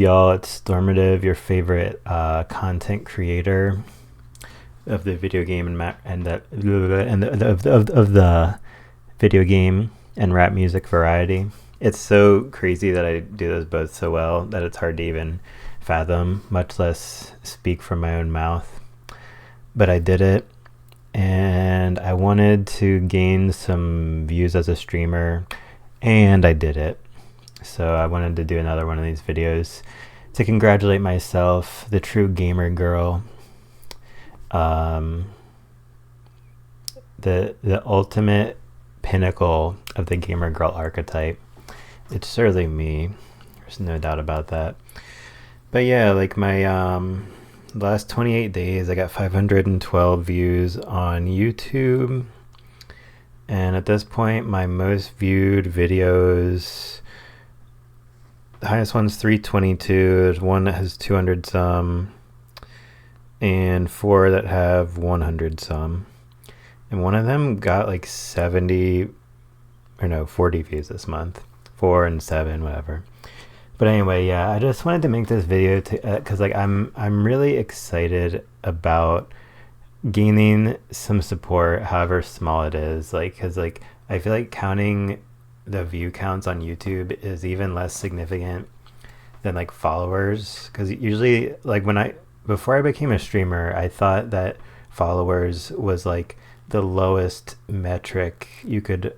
Y'all, it's Stormative, your favorite content creator of the video game of the video game and rap music variety. It's so crazy that I do those both so well that it's hard to even fathom, much less speak from my own mouth. But I did it, and I wanted to gain some views as a streamer, and I did it. So I wanted to do another one of these videos to congratulate myself, the true gamer girl, um, the ultimate pinnacle of the gamer girl archetype. It's certainly me. There's no doubt about that. But yeah, like my last 28 days, I got 512 views on YouTube. And at this point, my most viewed videos, the highest one's 322. There's one that has 200 some, and four that have 100 some. And one of them got like 70, or no, 40 views this month. 4 and 7, whatever. But anyway, yeah, I just wanted to make this video because like I'm really excited about gaining some support, however small it is. Like, because like I feel like counting the view counts on YouTube is even less significant than like followers. Because usually, like before I became a streamer, I thought that followers was like the lowest metric you could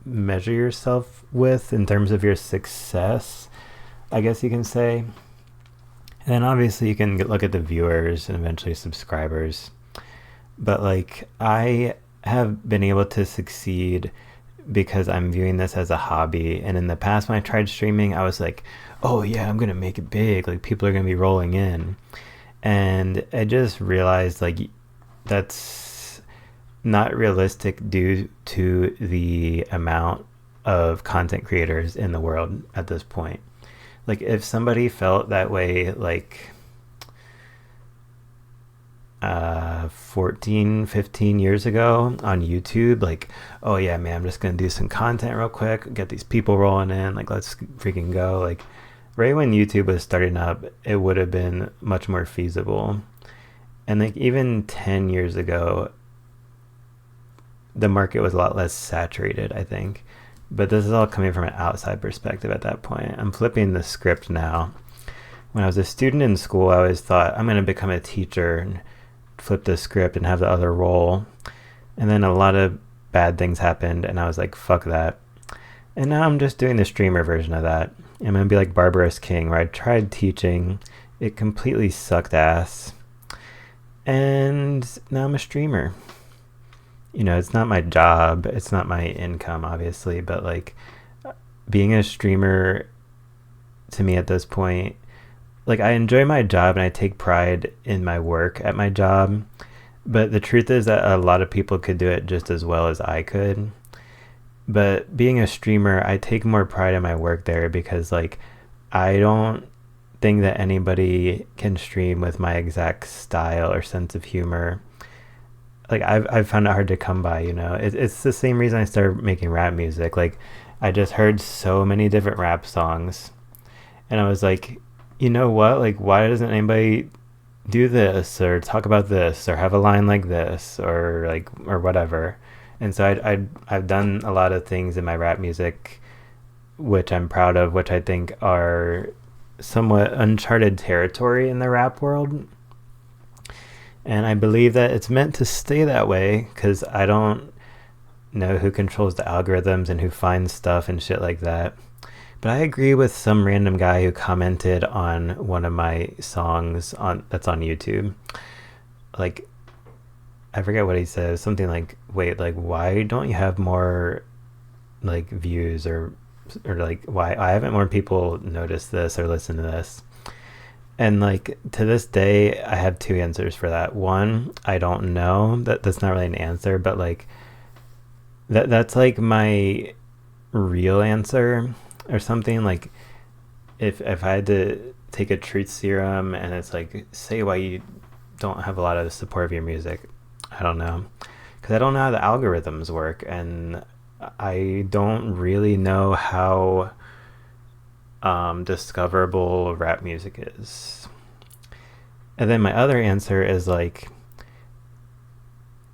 measure yourself with in terms of your success, I guess you can say. And then obviously you can look at the viewers and eventually subscribers. But like I have been able to succeed because I'm viewing this as a hobby. And in the past when I tried streaming, I was like, oh yeah, I'm gonna make it big. Like people are gonna be rolling in. And I just realized like that's not realistic due to the amount of content creators in the world at this point. Like if somebody felt that way like 14, 15 years ago on YouTube, like, oh yeah, man, I'm just gonna do some content real quick, get these people rolling in, like let's freaking go. Like right when YouTube was starting up, it would have been much more feasible. And like even 10 years ago, the market was a lot less saturated, I think. But this is all coming from an outside perspective at that point. I'm flipping the script now. When I was a student in school, I always thought I'm going to become a teacher and flip the script and have the other role. And then a lot of bad things happened, and I was like, fuck that. And now I'm just doing the streamer version of that. I'm going to be like Barbarous King, where I tried teaching. It completely sucked ass. And now I'm a streamer. You know, it's not my job, it's not my income, obviously, but like being a streamer to me at this point, like I enjoy my job and I take pride in my work at my job, but the truth is that a lot of people could do it just as well as I could. But being a streamer, I take more pride in my work there because like I don't think that anybody can stream with my exact style or sense of humor. Like I've found it hard to come by, you know. It's the same reason I started making rap music. Like I just heard so many different rap songs, and I was like, you know what? Like why doesn't anybody do this or talk about this or have a line like this or like or whatever? And so I've done a lot of things in my rap music, which I'm proud of, which I think are somewhat uncharted territory in the rap world. And I believe that it's meant to stay that way because I don't know who controls the algorithms and who finds stuff and shit like that. But I agree with some random guy who commented on one of my songs that's on YouTube. Like, I forget what he says. Something like, wait, like, why don't you have more, like, views or like, why haven't more people noticed this or listened to this? And like to this day, I have two answers for that. One, I don't know. That's not really an answer, but like that's like my real answer or something. Like if I had to take a truth serum and it's like say why you don't have a lot of support of your music, I don't know, because I don't know how the algorithms work, and I don't really know how discoverable rap music is. And then my other answer is like,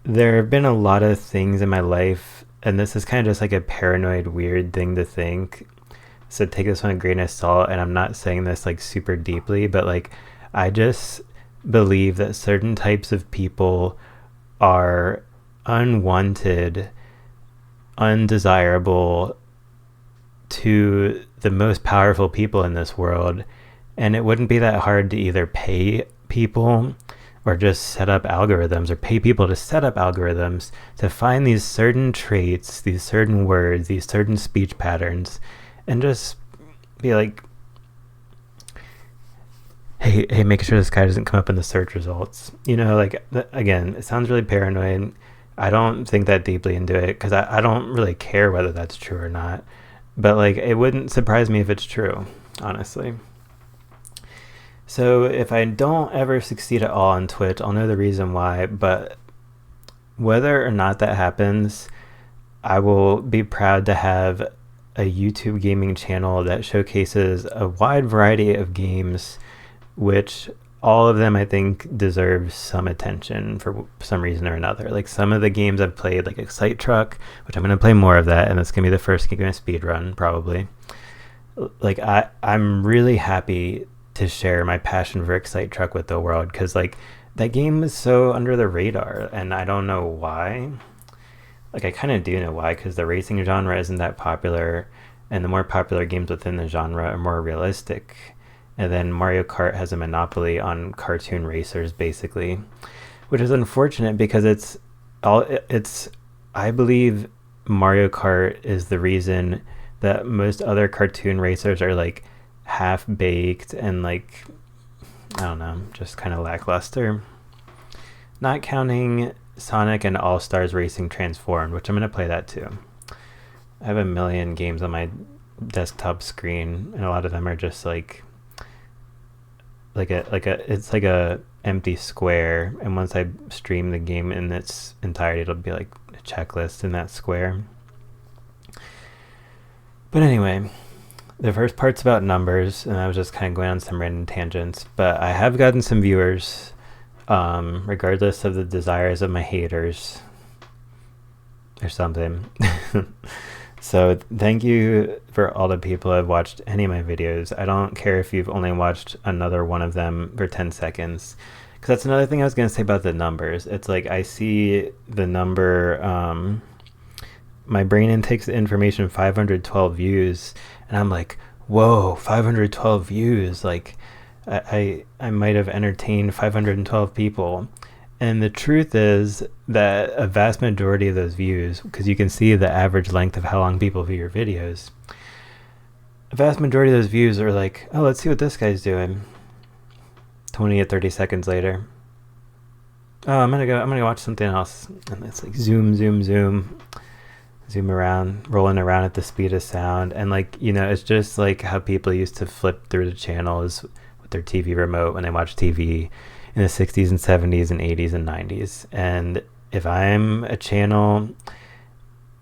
there have been a lot of things in my life, and this is kind of just like a paranoid, weird thing to think. So take this with a grain of salt, and I'm not saying this like super deeply, but like, I just believe that certain types of people are unwanted, undesirable to the most powerful people in this world. And it wouldn't be that hard to either pay people or just set up algorithms, or pay people to set up algorithms to find these certain traits, these certain words, these certain speech patterns, and just be like, hey, make sure this guy doesn't come up in the search results. You know, like, again, it sounds really paranoid. I don't think that deeply into it because I don't really care whether that's true or not. But like, it wouldn't surprise me if it's true, honestly. So if I don't ever succeed at all on Twitch, I'll know the reason why. But whether or not that happens, I will be proud to have a YouTube gaming channel that showcases a wide variety of games, which all of them I think deserve some attention for some reason or another. Like, some of the games I've played, like Excite Truck, which I'm going to play more of that, and that's going to be the first game I speedrun, probably. Like, I'm really happy to share my passion for Excite Truck with the world, because like, that game is so under the radar, and I don't know why. Like, I kind of do know why, because the racing genre isn't that popular, and the more popular games within the genre are more realistic. And then Mario Kart has a monopoly on cartoon racers, basically, which is unfortunate because I believe Mario Kart is the reason that most other cartoon racers are like half-baked and like, I don't know, just kind of lackluster. Not counting Sonic and All-Stars Racing Transformed, which I'm going to play that too. I have a million games on my desktop screen, and a lot of them are just like a empty square, and once I stream the game in its entirety, it'll be like a checklist in that square. But anyway, the first part's about numbers, and I was just kind of going on some random tangents, but I have gotten some viewers, regardless of the desires of my haters or something. So thank you for all the people who have watched any of my videos. I don't care if you've only watched another one of them for 10 seconds. Because that's another thing I was going to say about the numbers. It's like, I see the number, my brain intakes the information 512 views, and I'm like, whoa, 512 views. Like, I might have entertained 512 people. And the truth is that a vast majority of those views, because you can see the average length of how long people view your videos, a vast majority of those views are like, oh, let's see what this guy's doing. 20 or 30 seconds later, oh, I'm gonna watch something else. And it's like zoom around, rolling around at the speed of sound. And like, you know, it's just like how people used to flip through the channels with their TV remote when they watch TV in the 60s and 70s and 80s and 90s. And if I'm a channel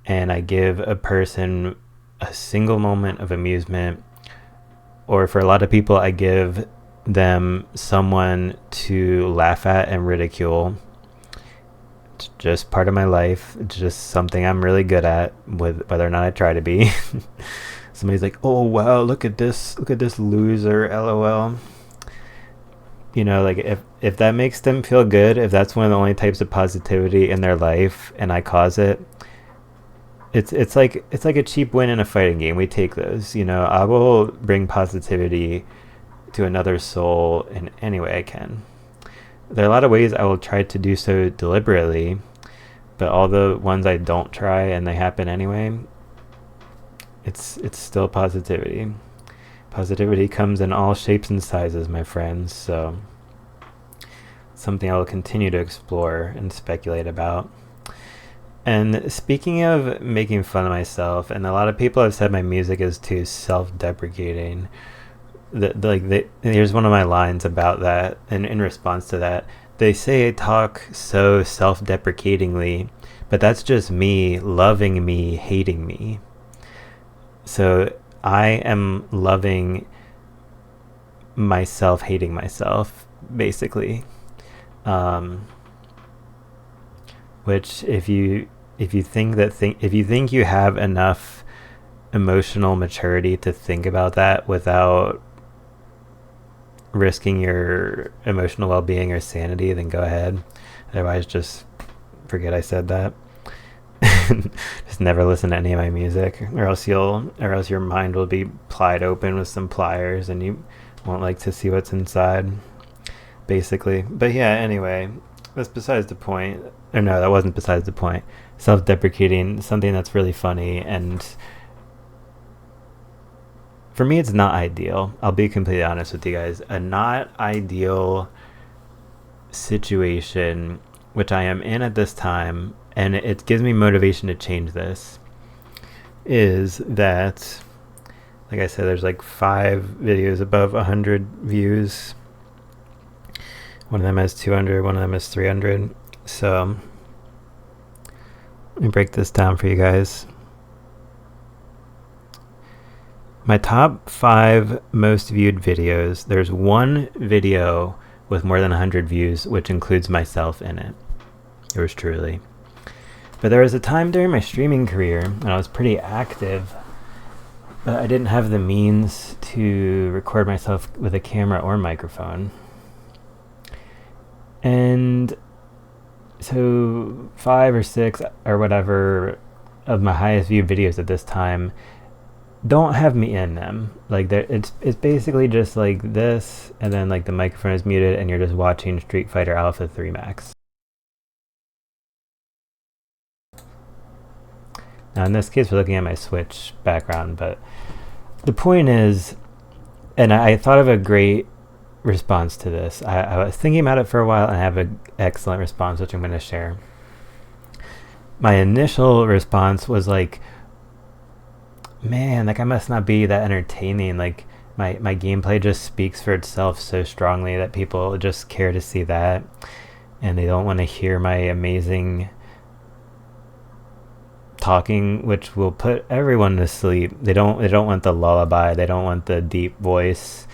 and I give a person a single moment of amusement, or for a lot of people I give them someone to laugh at and ridicule, it's just part of my life. It's just something I'm really good at, with whether or not I try to be. Somebody's like, oh wow, look at this loser, LOL. You know, like, if that makes them feel good, if that's one of the only types of positivity in their life, and I cause it, it's like a cheap win in a fighting game. We take those. You know, I will bring positivity to another soul in any way I can. There are a lot of ways I will try to do so deliberately, but all the ones I don't try and they happen anyway, it's still positivity. Positivity comes in all shapes and sizes, my friends, so something I will continue to explore and speculate about. And speaking of making fun of myself, and a lot of people have said my music is too self-deprecating. Here's one of my lines about that, and in response to that, they say I talk so self-deprecatingly, but that's just me loving me, hating me. So I am loving myself hating myself, basically. Um, which if you think you have enough emotional maturity to think about that without risking your emotional well-being or sanity, then go ahead. Otherwise, just forget I said that. Just never listen to any of my music, or else your mind will be plied open with some pliers, and you won't like to see what's inside, basically. But yeah, anyway, that's besides the point. Or no, that wasn't besides the point. Self-deprecating, something that's really funny, and for me, it's not ideal. I'll be completely honest with you guys. A not ideal situation, which I am in at this time, and it gives me motivation to change this, is that, like I said, there's like 5 videos above 100 views. One of them has 200, one of them has 300. So let me break this down for you guys. My top 5 most viewed videos, there's one video with more than 100 views, which includes myself in it. Yours truly. But there was a time during my streaming career, and I was pretty active, but I didn't have the means to record myself with a camera or microphone. And so 5 or 6 or whatever of my highest viewed videos at this time don't have me in them. Like, it's basically just like this, and then like the microphone is muted, and you're just watching Street Fighter Alpha 3 Max. Now in this case, we're looking at my Switch background, but the point is, and I thought of a great response to this. I was thinking about it for a while, and I have an excellent response, which I'm going to share. My initial response was like, man, like I must not be that entertaining. Like my gameplay just speaks for itself so strongly that people just care to see that, and they don't want to hear my amazing talking, which will put everyone to sleep. They don't want the lullaby. They don't want the deep voice.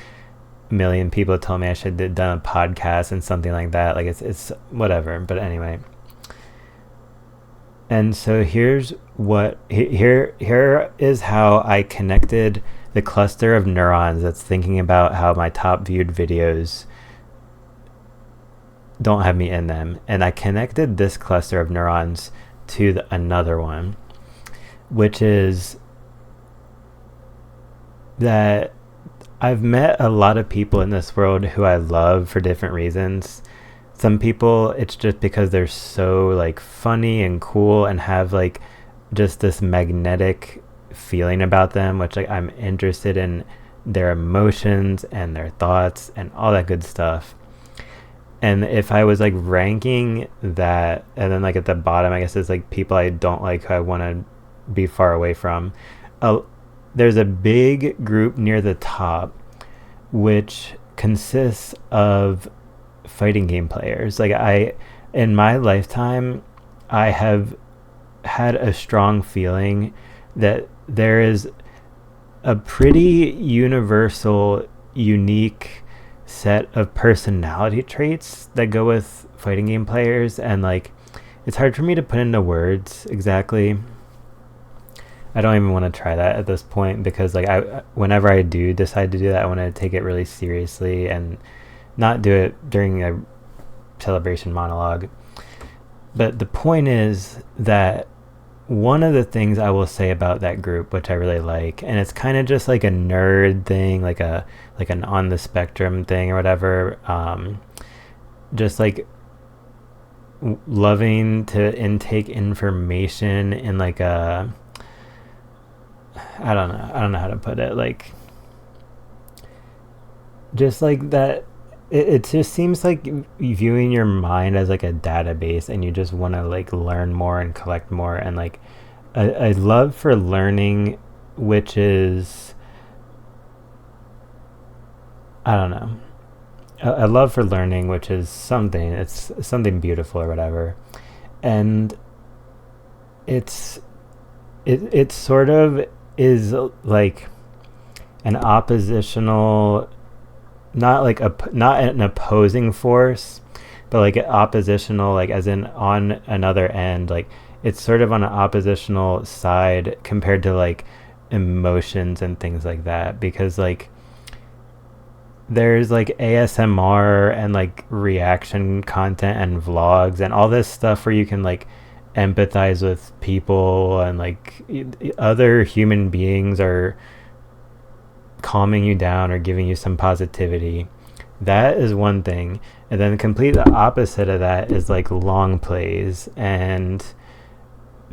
A million people told me I should have done a podcast and something like that. Like it's whatever. But anyway. And so here is how I connected the cluster of neurons that's thinking about how my top viewed videos don't have me in them. And I connected this cluster of neurons to another one, which is that I've met a lot of people in this world who I love for different reasons. Some people, it's just because they're so like funny and cool and have like just this magnetic feeling about them, which like I'm interested in their emotions and their thoughts and all that good stuff. And if I was like ranking that, and then like at the bottom, I guess it's like people I don't like, who I want to be far away from. There's a big group near the top, which consists of fighting game players. Like in my lifetime, I have had a strong feeling that there is a pretty universal, unique set of personality traits that go with fighting game players, and like it's hard for me to put into words exactly. I don't even want to try that at this point, because like whenever I do decide to do that, I want to take it really seriously and not do it during a celebration monologue. But the point is that one of the things I will say about that group, which I really like, and it's kind of just like a nerd thing, like an on the spectrum thing or whatever, just like loving to intake information in like a, I don't know how to put it, like just like that. It just seems like viewing your mind as like a database, and you just want to like learn more and collect more, and like a love for learning, which is, I don't know, a love for learning, which is something, it's something beautiful or whatever. And it sort of is like an oppositional, not like a not an opposing force, but like an oppositional, like as in on another end, like it's sort of on an oppositional side compared to like emotions and things like that, because like there's like ASMR and like reaction content and vlogs and all this stuff where you can like empathize with people and like other human beings are calming you down or giving you some positivity. That is one thing. And then the complete opposite of that is like long plays and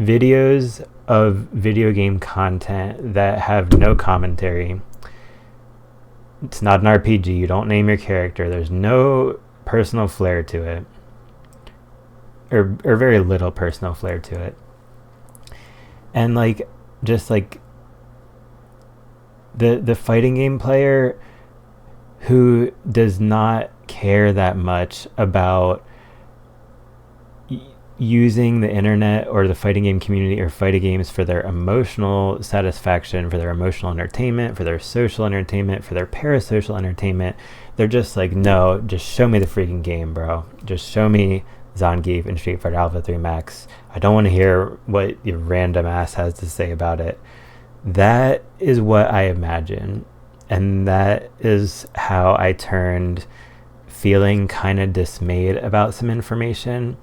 videos of video game content that have no commentary. It's not an RPG. You don't name your character. There's no personal flair to it. Or very little personal flair to it. And like just like the fighting game player who does not care that much about using the internet or the fighting game community or fighting games for their emotional satisfaction, for their emotional entertainment, for their social entertainment, for their parasocial entertainment. They're just like, no, just show me the freaking game, bro. Just show me Zangief and Street Fighter Alpha 3 Max. I don't want to hear what your random ass has to say about it. That is what I imagine. And that is how I turned feeling kind of dismayed about some information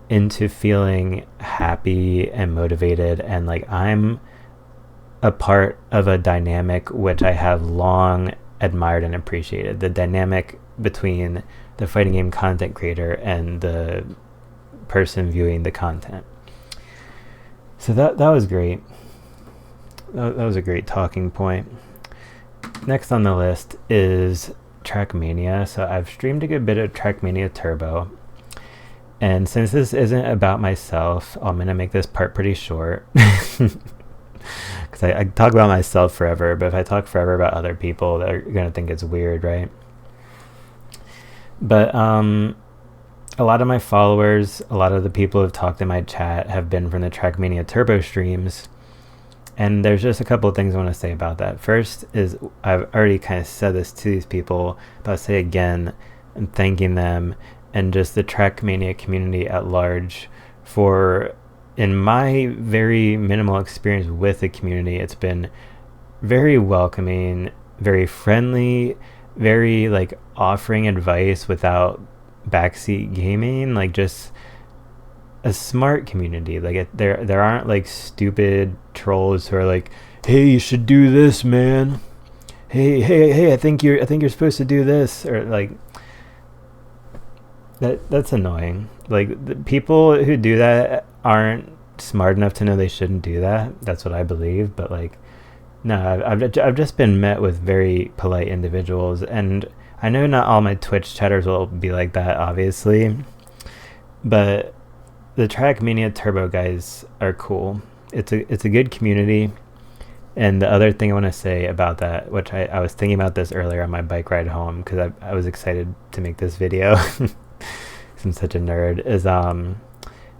into feeling happy and motivated, and like I'm a part of a dynamic which I have long admired and appreciated. The dynamic between the fighting game content creator and the person viewing the content. So that was great. That was a great talking point. Next on the list is Trackmania. So I've streamed a good bit of Trackmania Turbo. And since this isn't about myself, I'm going to make this part pretty short. Because I talk about myself forever, but if I talk forever about other people, they're going to think it's weird, right? But a lot of my followers, a lot of the people who've talked in my chat have been from the Trackmania Turbo streams. And there's just a couple of things I want to say about that. First is I've already kind of said this to these people, but I'll say again, I'm thanking them and just the Trackmania community at large for, in my very minimal experience with the community, it's been very welcoming, very friendly, very like offering advice without backseat gaming, like just a smart community. Like there aren't like stupid trolls who are like, hey, you should do this, man. Hey, I think you're supposed to do this, or like that's annoying. Like the people who do that aren't smart enough to know they shouldn't do that. That's what I believe. But like, no, I've just been met with very polite individuals, and I know not all my Twitch chatters will be like that, obviously, but the Trackmania Turbo guys are cool. It's a good community. And the other thing I want to say about that, which I was thinking about this earlier on my bike ride home, because I was excited to make this video. I'm such a nerd. Is I'm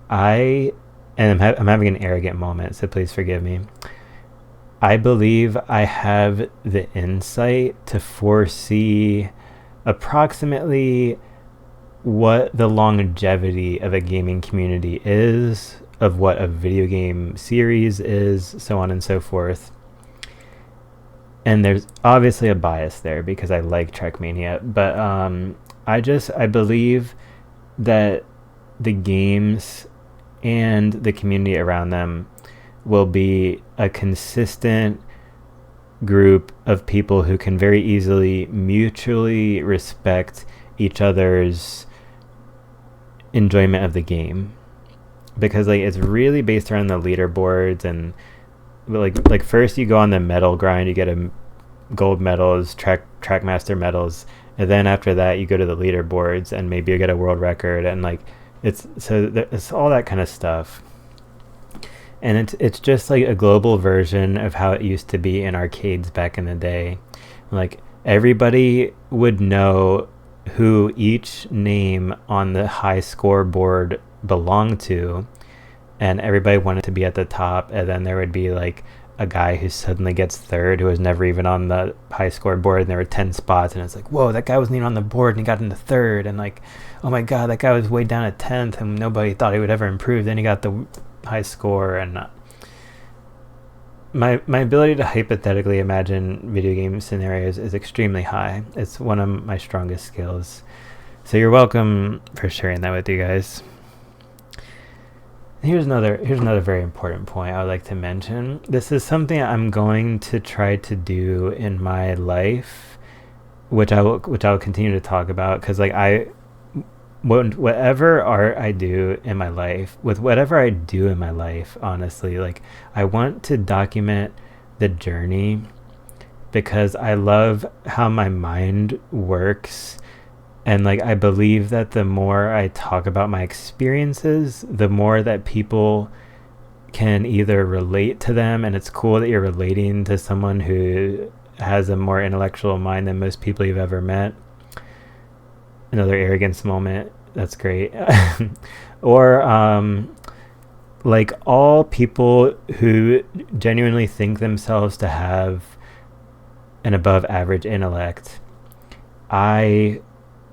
having an arrogant moment, so please forgive me. I believe I have the insight to foresee approximately what the longevity of a gaming community is, of what a video game series is, so on and so forth. And there's obviously a bias there because I like Trackmania, but I believe that the games and the community around them will be a consistent group of people who can very easily mutually respect each other's enjoyment of the game, because like it's really based around the leaderboards. And like first you go on the medal grind, you get a gold medals, trackmaster medals, and then after that you go to the leaderboards and maybe you get a world record, and like it's all that kind of stuff. And it's just like a global version of how it used to be in arcades back in the day. Like everybody would know who each name on the high scoreboard belonged to, and everybody wanted to be at the top. And then there would be like a guy who suddenly gets third, who was never even on the high score board, and there were 10 spots, and it's like, whoa, that guy wasn't even on the board and he got into third, and like, oh my god, that guy was way down at 10th and nobody thought he would ever improve, then he got the high score. And my ability to hypothetically imagine video game scenarios is extremely high. It's one of my strongest skills. So you're welcome for sharing that with you guys. Here's another very important point I would like to mention. This is something I'm going to try to do in my life, which I will continue to talk about, because like whatever art I do in my life, with whatever I do in my life, honestly, like I want to document the journey, because I love how my mind works. And like I believe that the more I talk about my experiences, the more that people can either relate to them, and it's cool that you're relating to someone who has a more intellectual mind than most people you've ever met. Another arrogance moment. That's great. Or like all people who genuinely think themselves to have an above average intellect, I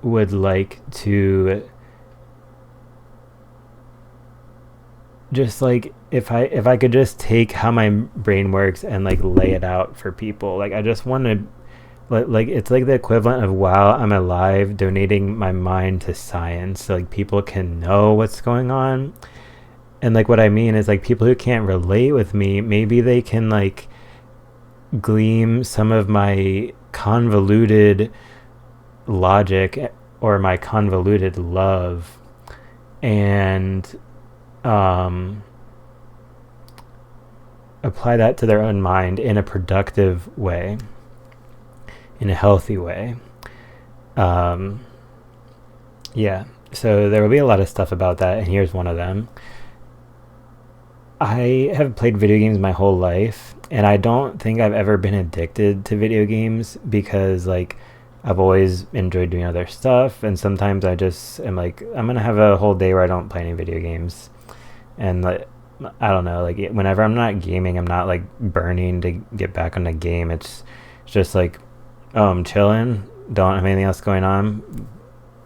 would like to just like, if I could just take how my brain works and like lay it out for people. Like I just want to, like it's like the equivalent of, while I'm alive, donating my mind to science, so like people can know what's going on. And like what I mean is, like, people who can't relate with me, maybe they can like glean some of my convoluted logic or my convoluted love, and apply that to their own mind in a productive way, in a healthy way. Yeah, so there will be a lot of stuff about that, and here's one of them. I have played video games my whole life, and I don't think I've ever been addicted to video games, because like I've always enjoyed doing other stuff, and sometimes I just am like, I'm gonna have a whole day where I don't play any video games. And like, I don't know, like whenever I'm not gaming, I'm not like burning to get back on the game. It's just like, oh, I'm chilling, don't have anything else going on,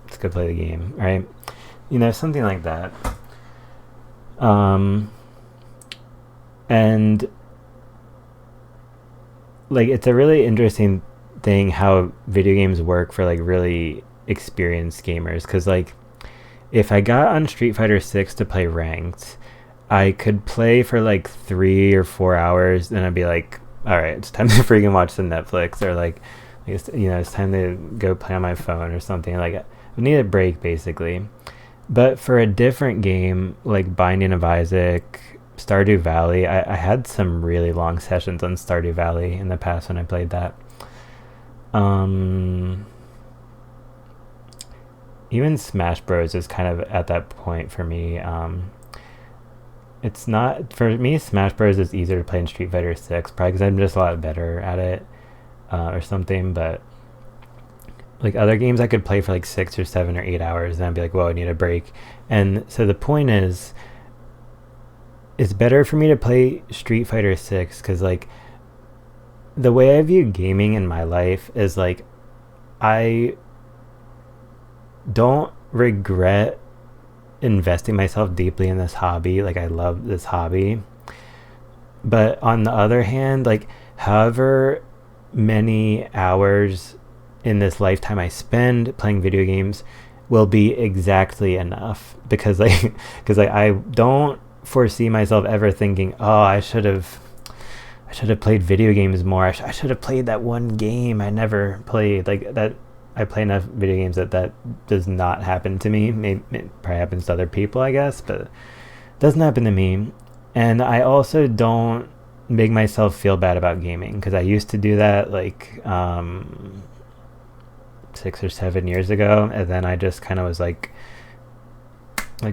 let's go play the game, right? You know, something like that. And like it's a really interesting thing how video games work for like really experienced gamers, because like if I got on Street Fighter 6 to play ranked, I could play for like 3 or 4 hours, then I'd be like, all right, it's time to freaking watch some Netflix, or like, it's time to go play on my phone or something. Like I need a break basically. But for a different game like Binding of Isaac, Stardew Valley, I had some really long sessions on Stardew Valley in the past when I played that. Even Smash Bros is kind of at that point for me. It's not, for me, Smash Bros is easier to play in Street Fighter 6, probably because I'm just a lot better at it, or something. But like other games I could play for like 6 or 7 or 8 hours, and I'd be like, whoa, I need a break. And so the point is, it's better for me to play Street Fighter 6, because like the way I view gaming in my life is like, I don't regret investing myself deeply in this hobby. Like I love this hobby, but on the other hand, like however many hours in this lifetime I spend playing video games will be exactly enough, because like I don't foresee myself ever thinking, oh, I should have played video games more. I should have played that one game I never played. Like that, I play enough video games that does not happen to me. Maybe it probably happens to other people, I guess, but it doesn't happen to me. And I also don't make myself feel bad about gaming, because I used to do that like 6 or 7 years ago, and then I just kind of was like,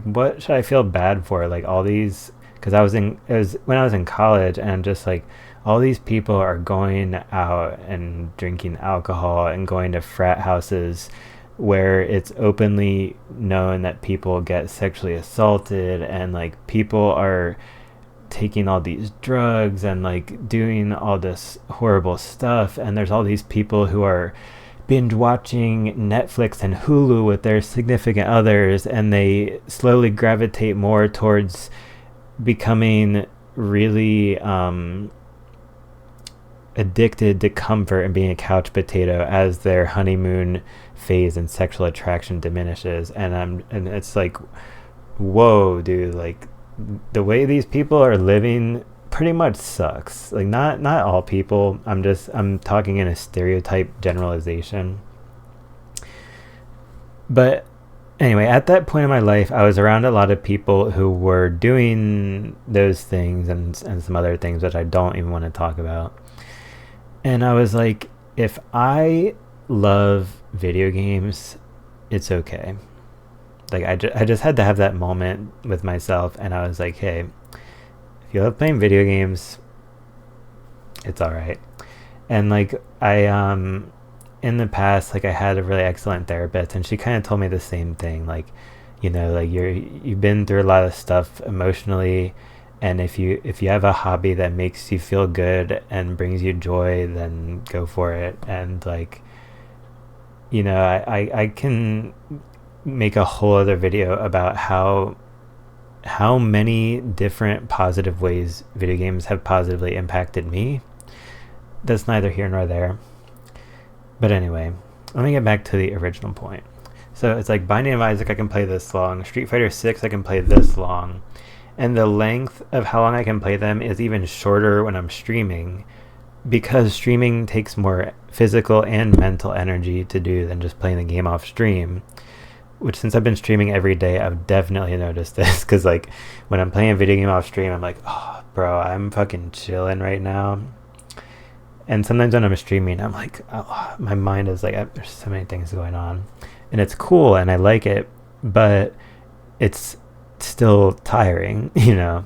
what should I feel bad for? Like all these, because it was when I was in college, and just like all these people are going out and drinking alcohol and going to frat houses where it's openly known that people get sexually assaulted, and like people are taking all these drugs and like doing all this horrible stuff, and there's all these people who are binge watching Netflix and Hulu with their significant others, and they slowly gravitate more towards becoming really addicted to comfort and being a couch potato as their honeymoon phase and sexual attraction diminishes. And it's like, whoa, dude, like the way these people are living pretty much sucks. Like not all people. I'm talking in a stereotype generalization. But anyway, at that point in my life, I was around a lot of people who were doing those things and some other things which I don't even want to talk about. And I was like, if I love video games, it's okay. Like I just had to have that moment with myself, and I was like, hey, if you love playing video games, it's all right. And like in the past, like I had a really excellent therapist, and she kind of told me the same thing. Like, you know, like you've been through a lot of stuff emotionally, and if you have a hobby that makes you feel good and brings you joy, then go for it. And like, you know, I can make a whole other video about how many different positive ways video games have positively impacted me. That's neither here nor there. But anyway, let me get back to the original point. So it's like Binding of Isaac, I can play this long. Street Fighter 6, I can play this long. And the length of how long I can play them is even shorter when I'm streaming, because streaming takes more physical and mental energy to do than just playing the game off stream. Which, since I've been streaming every day, I've definitely noticed this. Because like when I'm playing a video game off stream, I'm like, oh bro, I'm fucking chilling right now. And sometimes when I'm streaming, I'm like, oh, my mind is like, there's so many things going on. And it's cool and I like it, but it's still tiring, you know?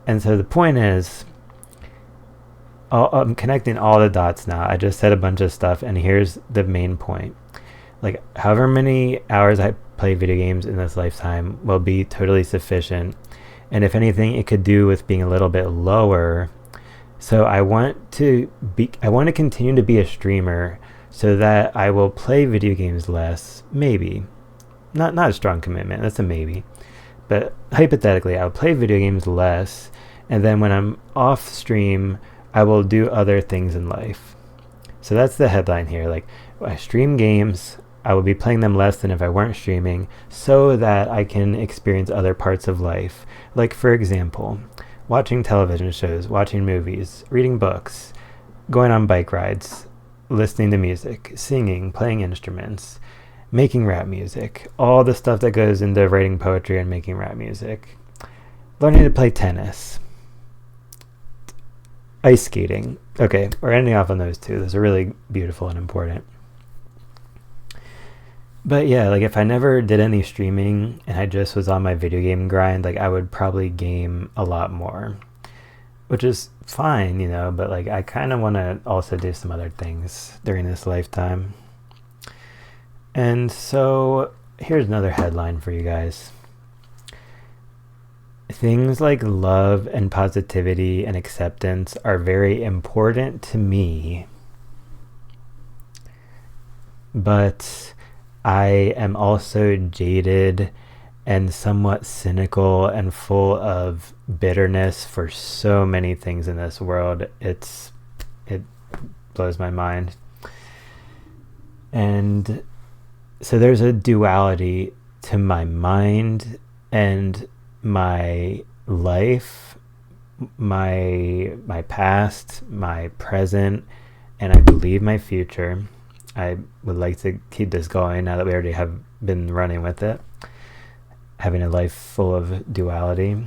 And so the point is, I'm connecting all the dots now. I just said a bunch of stuff, and here's the main point. Like, however many hours I play video games in this lifetime will be totally sufficient. And if anything, it could do with being a little bit lower. So I want to continue to be a streamer so that I will play video games less. Maybe. Not a strong commitment. That's a maybe. But hypothetically, I'll play video games less. And then when I'm off stream, I will do other things in life. So that's the headline here. Like, I stream games, I will be playing them less than if I weren't streaming, so that I can experience other parts of life. Like, for example, watching television shows, watching movies, reading books, going on bike rides, listening to music, singing, playing instruments, making rap music, all the stuff that goes into writing poetry and making rap music, learning to play tennis, ice skating. Okay, we're ending off on those two. Those are really beautiful and important. But yeah, like if I never did any streaming and I just was on my video game grind, like I would probably game a lot more, which is fine, you know, but like I kind of want to also do some other things during this lifetime. And so here's another headline for you guys. Things like love and positivity and acceptance are very important to me, but I am also jaded and somewhat cynical and full of bitterness for so many things in this world. It blows my mind. And so there's a duality to my mind and my life, my past, my present, and I believe my future. I would like to keep this going now that we already have been running with it. Having a life full of duality.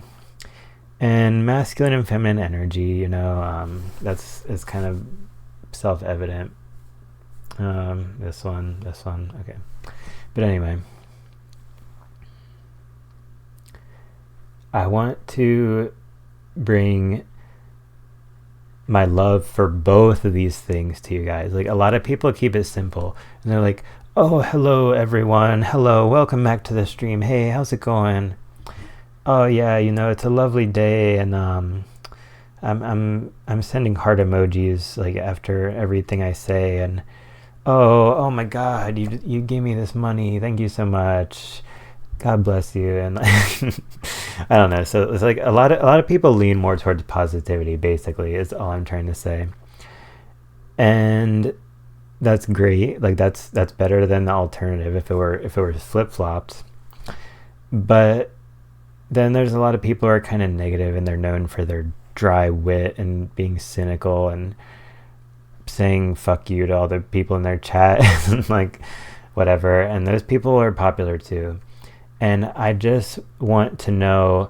And masculine and feminine energy, you know, it's kind of self-evident. This one, okay. But anyway, I want to bring my love for both of these things to you guys. Like, a lot of people keep it simple and they're like, oh, hello everyone, hello, welcome back to the stream, hey, how's it going? oh yeah, it's a lovely day, and I'm sending heart emojis like after everything I say, and oh my God, you gave me this money, thank you so much, God bless you, and I don't know. So it's like a lot of people lean more towards positivity. Basically, is all I'm trying to say, and that's great. Like that's better than the alternative if it were flip flopped. But then there's a lot of people who are kind of negative, and they're known for their dry wit and being cynical and saying fuck you to all the people in their chat and like whatever. And those people are popular too. And I just want to know,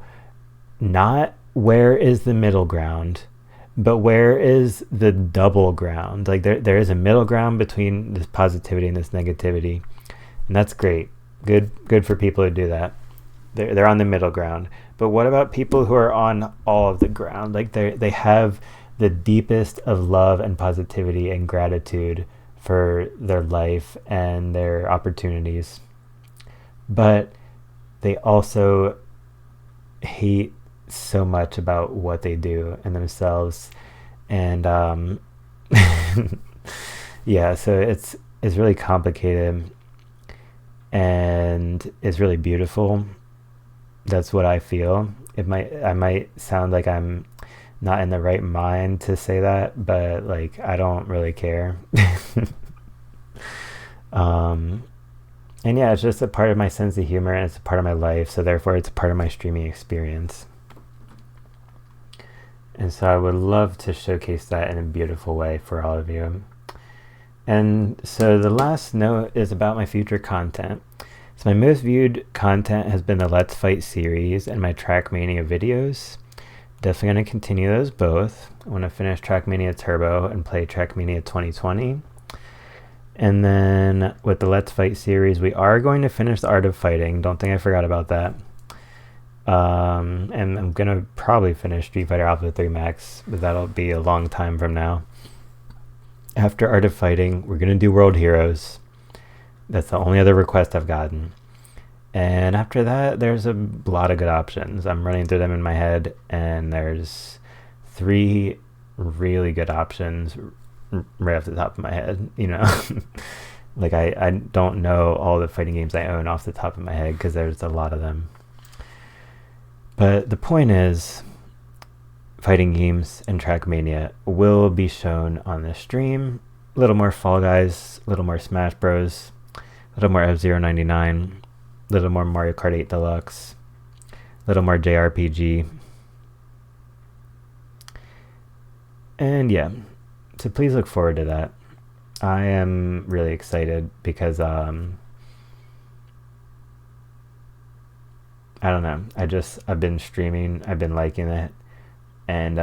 not where is the middle ground, but where is the double ground? Like there is a middle ground between this positivity and this negativity, and that's great. Good for people who do that. They're on the middle ground. But what about people who are on all of the ground? Like they have the deepest of love and positivity and gratitude for their life and their opportunities, but they also hate so much about what they do and themselves, and yeah, so it's really complicated, and it's really beautiful. That's what I feel. I might sound like I'm not in the right mind to say that, but like I don't really care. um and yeah, it's just a part of my sense of humor, and it's a part of my life, so therefore it's a part of my streaming experience. And so I would love to showcase that in a beautiful way for all of you. And so the last note is about my future content. So my most viewed content has been the Let's Fight series and my Trackmania videos. Definitely going to continue those both. I want to finish Trackmania Turbo and play Trackmania 2020. And then with the Let's Fight series, we are going to finish the Art of Fighting. Don't think I forgot about that. And I'm going to probably finish Street Fighter Alpha 3 Max, but that'll be a long time from now. After Art of Fighting, we're going to do World Heroes. That's the only other request I've gotten. And after that, there's a lot of good options. I'm running through them in my head, and there's 3 really good options right off the top of my head, like I don't know all the fighting games I own off the top of my head because there's a lot of them. But the point is, fighting games and Trackmania will be shown on this stream. A little more Fall Guys, a little more Smash Bros, a little more F-Zero 99, a little more Mario Kart 8 Deluxe, a little more JRPG. And yeah, so please look forward to that. I am really excited because I don't know. I've been streaming. I've been liking it, and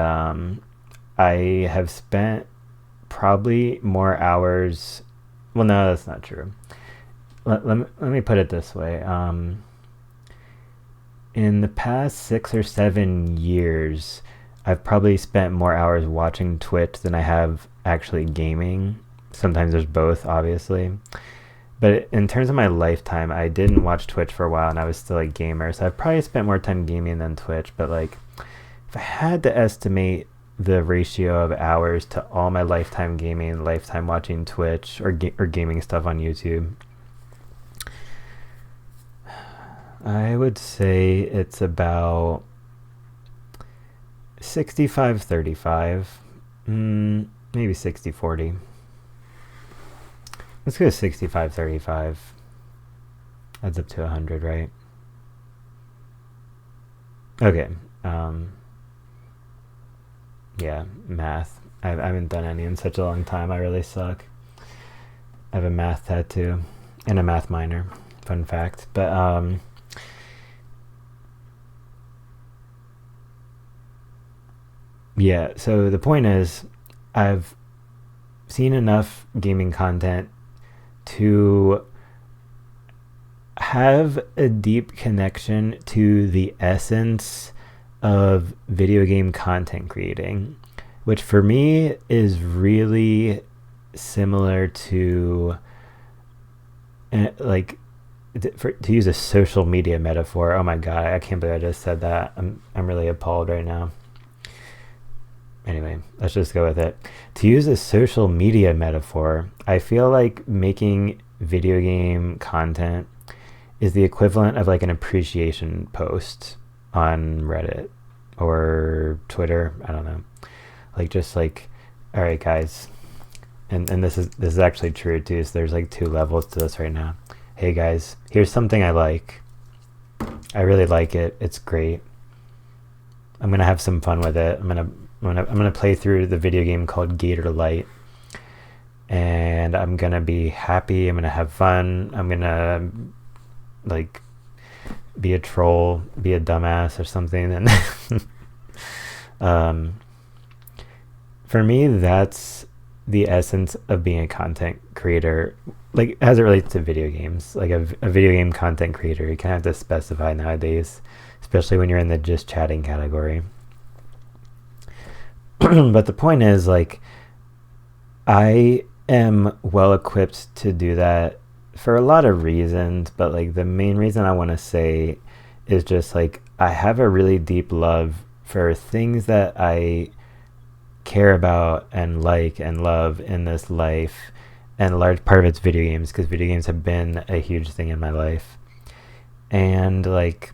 I have spent probably more hours. Well, no, that's not true. Let me put it this way. In the past 6 or 7 years, I've probably spent more hours watching Twitch than I have actually gaming. Sometimes there's both, obviously. But in terms of my lifetime, I didn't watch Twitch for a while, and I was still a gamer, so I've probably spent more time gaming than Twitch. But like, if I had to estimate the ratio of hours to all my lifetime gaming, lifetime watching Twitch or gaming stuff on YouTube, I would say it's about 65-35, maybe 60-40. Let's go 65-35. Adds up to 100, right? Okay. Yeah, math. I haven't done any in such a long time. I really suck. I have a math tattoo and a math minor. Fun fact. But yeah, so the point is, I've seen enough gaming content to have a deep connection to the essence of video game content creating, which for me is really similar to like to use a social media metaphor. Oh my god, I can't believe I just said that. I'm really appalled right now. Anyway, let's just go with it. To use a social media metaphor, I feel like making video game content is the equivalent of like an appreciation post on Reddit or Twitter. I don't know. Like just like, all right, guys, and this is actually true too. So there's like 2 levels to this right now. Hey guys, here's something I like. I really like it. It's great. I'm gonna have some fun with it. I'm gonna play through the video game called Gator Light, and I'm gonna be happy. I'm gonna have fun. I'm gonna like be a troll, be a dumbass or something. And for me, that's the essence of being a content creator, like as it relates to video games. Like a video game content creator, you kind of have to specify nowadays, especially when you're in the just chatting category. But the point is, like, I am well equipped to do that for a lot of reasons, but like the main reason I want to say is just like I have a really deep love for things that I care about and like and love in this life, and a large part of it's video games, because video games have been a huge thing in my life. And like,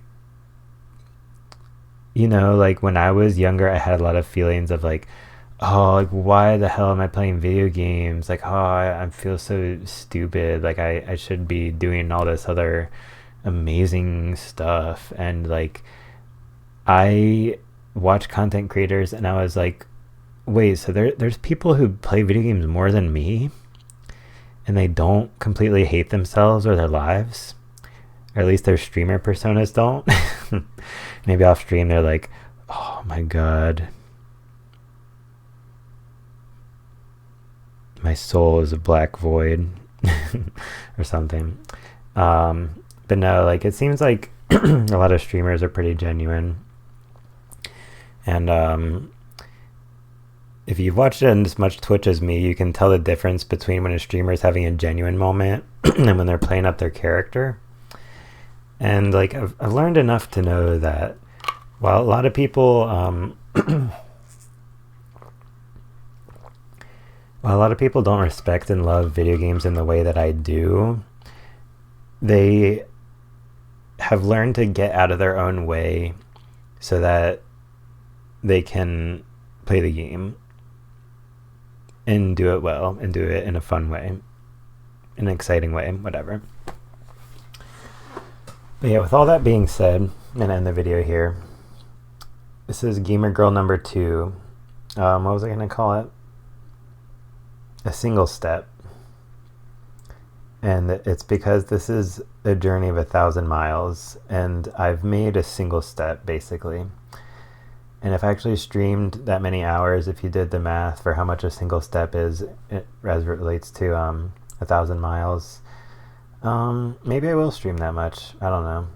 you know, like when I was younger, I had a lot of feelings of like, oh, like why the hell am I playing video games? Like, oh, I feel so stupid. Like I should be doing all this other amazing stuff. And like I watch content creators and I was like, wait, so there's people who play video games more than me, and they don't completely hate themselves or their lives, or at least their streamer personas don't. Maybe off stream they're like, oh my god, my soul is a black void or something. But no, like it seems like a lot of streamers are pretty genuine. And if you've watched it as much Twitch as me, you can tell the difference between when a streamer is having a genuine moment and when they're playing up their character. And like I've learned enough to know that while a lot of people while a lot of people don't respect and love video games in the way that I do, they have learned to get out of their own way so that they can play the game and do it well and do it in a fun way, an exciting way, whatever. But yeah, with all that being said, I'm gonna end the video here. This is Gamer Girl number 2. What was I gonna call it? A single step. And it's because this is a journey of 1,000 miles, and I've made a single step basically. And if I actually streamed that many hours, if you did the math for how much a single step is as it relates to 1,000 miles, maybe I will stream that much. I don't know.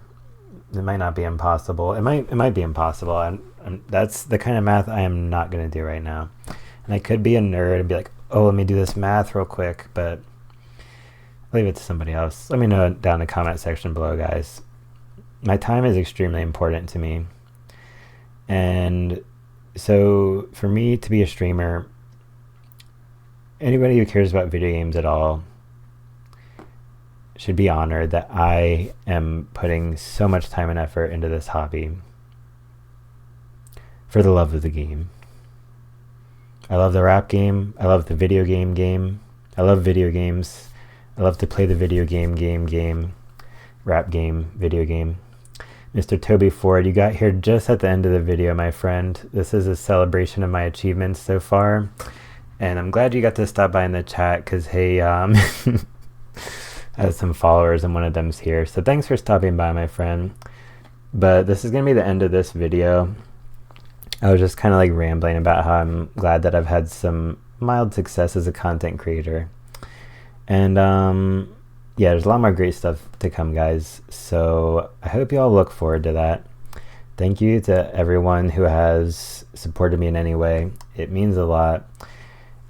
It might not be impossible. It might be impossible. And that's the kind of math I am not going to do right now. And I could be a nerd and be like, oh, let me do this math real quick, but I'll leave it to somebody else. Let me know down in the comment section below, guys. My time is extremely important to me. And so for me to be a streamer, anybody who cares about video games at all should be honored that I am putting so much time and effort into this hobby for the love of the game. I love the rap game. I love the video game. I love video games. I love to play the video game, rap game, video game. Mr. Toby Ford, you got here just at the end of the video, my friend. This is a celebration of my achievements so far. And I'm glad you got to stop by in the chat because, hey, I have some followers and one of them's here. So thanks for stopping by, my friend. But this is going to be the end of this video. I was just kind of like rambling about how I'm glad that I've had some mild success as a content creator. And yeah, there's a lot more great stuff to come, guys. So I hope you all look forward to that. Thank you to everyone who has supported me in any way. It means a lot.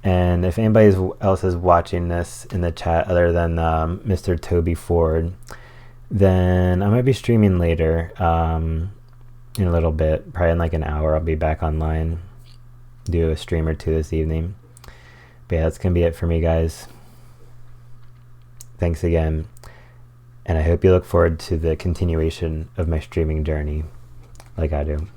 And if anybody else is watching this in the chat other than Mr. Toby Ford, Then I might be streaming later, in a little bit, probably in like an hour. I'll be back online, do a stream or two this evening. But yeah, that's gonna be it for me, guys. Thanks again, and I hope you look forward to the continuation of my streaming journey like I do.